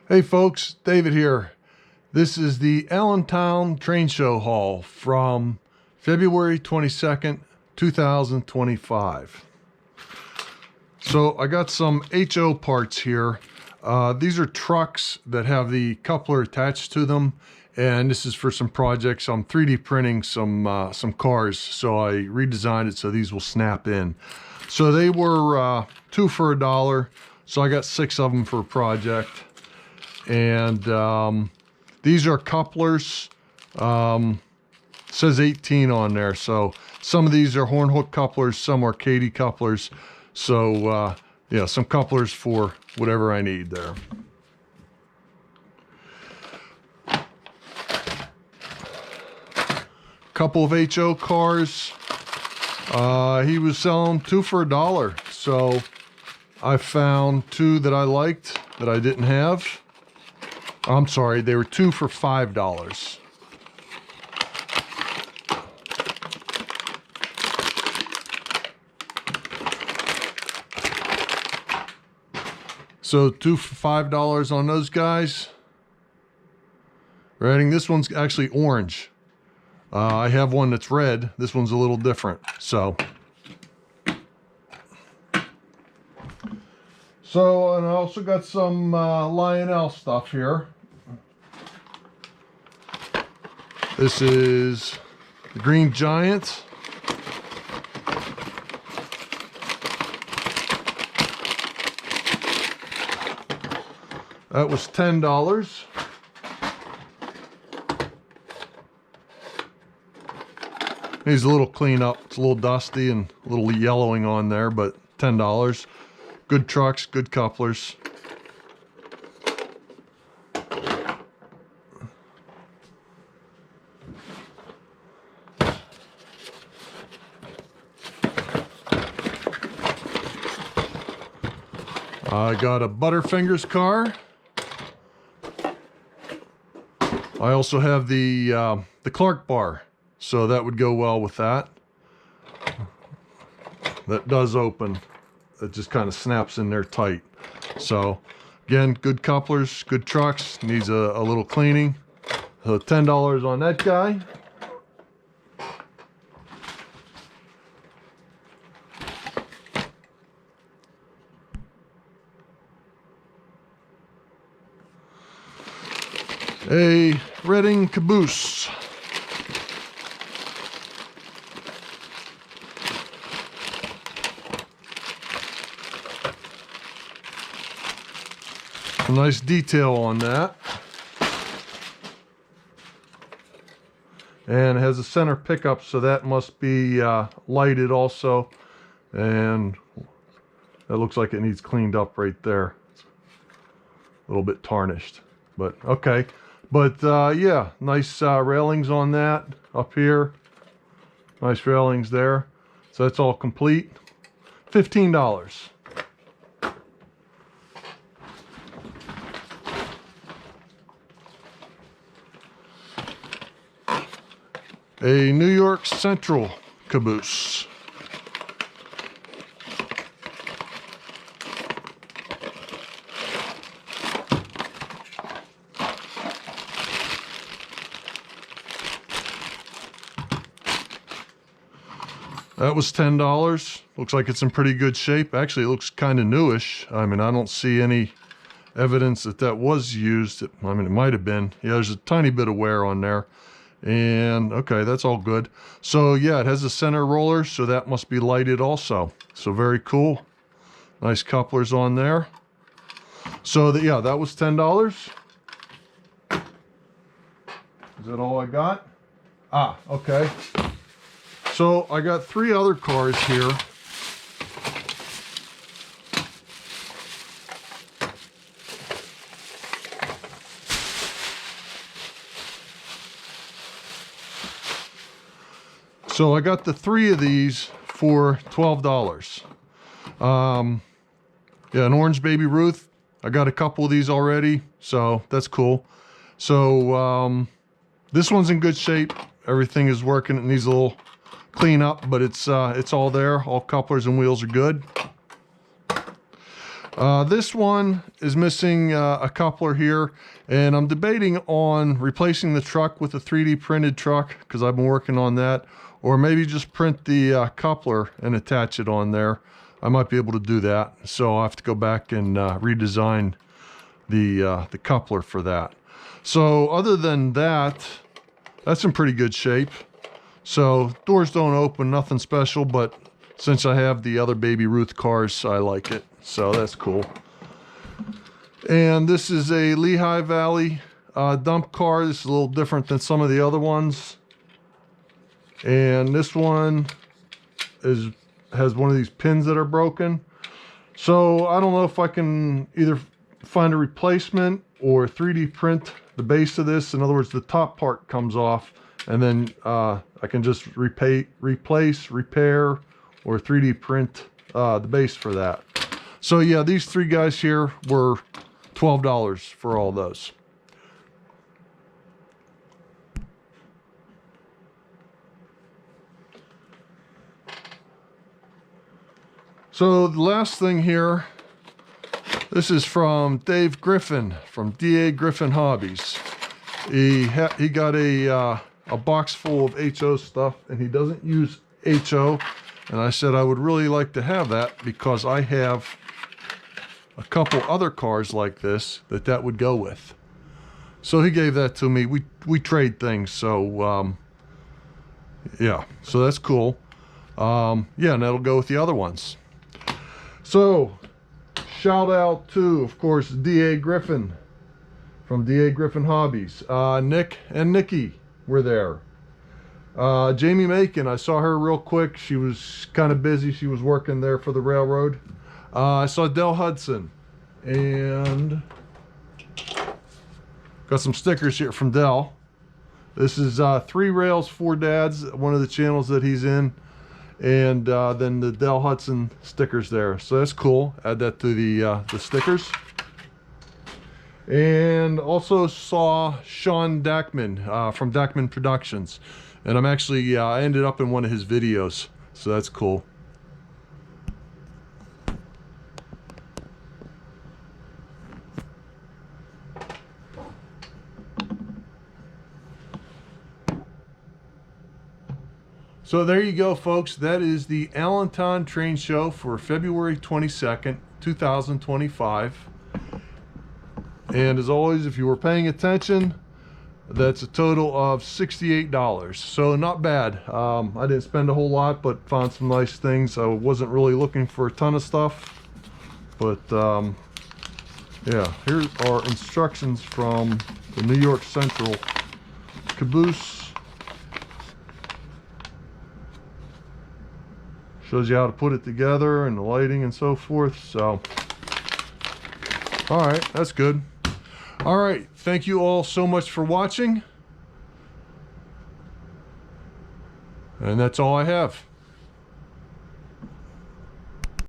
Hey folks, David here. This is the Allentown train show haul from February 22nd, 2025. So I got some HO parts here. These are trucks that have the coupler attached to them, and this is for some projects. I'm 3D printing some cars, so I redesigned it so these will snap in. So they were 2 for $1, so I got 6 of them for a project. And these are couplers. Says 18 on there, so some of these are horn hook couplers, some are Katy couplers. So yeah, some couplers for whatever I need there. Couple of HO cars. He was selling 2 for $1, so I found 2 that I liked that I didn't have. I'm sorry, they were 2 for $5. So 2 for $5 on those guys. Rating, this one's actually orange. I have one that's red. This one's a little different. So and I also got some Lionel stuff here. This is the Green Giant. That was $10. Needs a little cleanup. It's a little dusty and a little yellowing on there, but $10. Good trucks, good couplers. I got a Butterfingers car. I also have the Clark bar, so that would go well with that. That does open. It just kind of snaps in there tight. So again, good couplers, good trucks. Needs a little cleaning. So $10 on that guy. A Reading caboose. A nice detail on that. And it has a center pickup, so that must be lighted also. And that looks like it needs cleaned up right there. It's a little bit tarnished, but okay. But yeah, nice railings on that up here. Nice railings there. So that's all complete. $15. A New York Central caboose. That was $10. Looks like it's in pretty good shape. Actually, it looks kind of newish. I mean, I don't see any evidence that that was used. I mean, it might have been. Yeah, there's a tiny bit of wear on there. And okay, that's all good. So yeah, it has a center roller, so that must be lighted also. So very cool. Nice couplers on there. So yeah, that was $10. Is that all I got? Ah, okay. So I got 3 other cars here. So I got the 3 of these for $12. Yeah, an orange Baby Ruth. I got a couple of these already, so that's cool. So this one's in good shape. Everything is working. It needs a little clean up, but it's all there. All couplers and wheels are good. This one is missing a coupler here, and I'm debating on replacing the truck with a 3D printed truck because I've been working on that, or maybe just print the coupler and attach it on there. I might be able to do that, so I'll have to go back and redesign the coupler for that. So other than that, that's in pretty good shape. So doors don't open, nothing special, but since I have the other Baby Ruth cars, I like it. So that's cool. And this is a Lehigh Valley dump car. This is a little different than some of the other ones. And this one has one of these pins that are broken. So I don't know if I can either find a replacement or 3D print the base of this. In other words, the top part comes off, and then I can just replace, repair, or 3D print the base for that. So yeah, these three guys here were $12 for all those. So the last thing here, this is from Dave Gryffyn from DA Gryffyn Hobbies. He got a box full of HO stuff, and he doesn't use HO. And I said I would really like to have that because I have a couple other cars like this that would go with. So he gave that to me. We trade things, so yeah, so that's cool. Yeah, and that'll go with the other ones. So shout out to, of course, DA Gryffyn from DA Gryffyn Hobbies. Nick and Nikki were there. Jamie Makin, I saw her real quick. She was kind of busy. She was working there for the railroad. I saw Hudson, and got some stickers here from Dell. This is 3 Rails 4 Dads, one of the channels that he's in, and then the Dell Hudson stickers there. So that's cool. Add that to the stickers. And also saw Sean Dakman from Dakman Productions, and I'm actually I ended up in one of his videos, so that's cool. So there you go, folks. That is the Allentown train show for February 22nd, 2025. And as always, if you were paying attention, that's a total of $68. So not bad. I didn't spend a whole lot, but found some nice things. I wasn't really looking for a ton of stuff. But yeah, here are instructions from the New York Central caboose. Shows you how to put it together and the lighting and so forth. So, all right, that's good. All right, thank you all so much for watching. And that's all I have.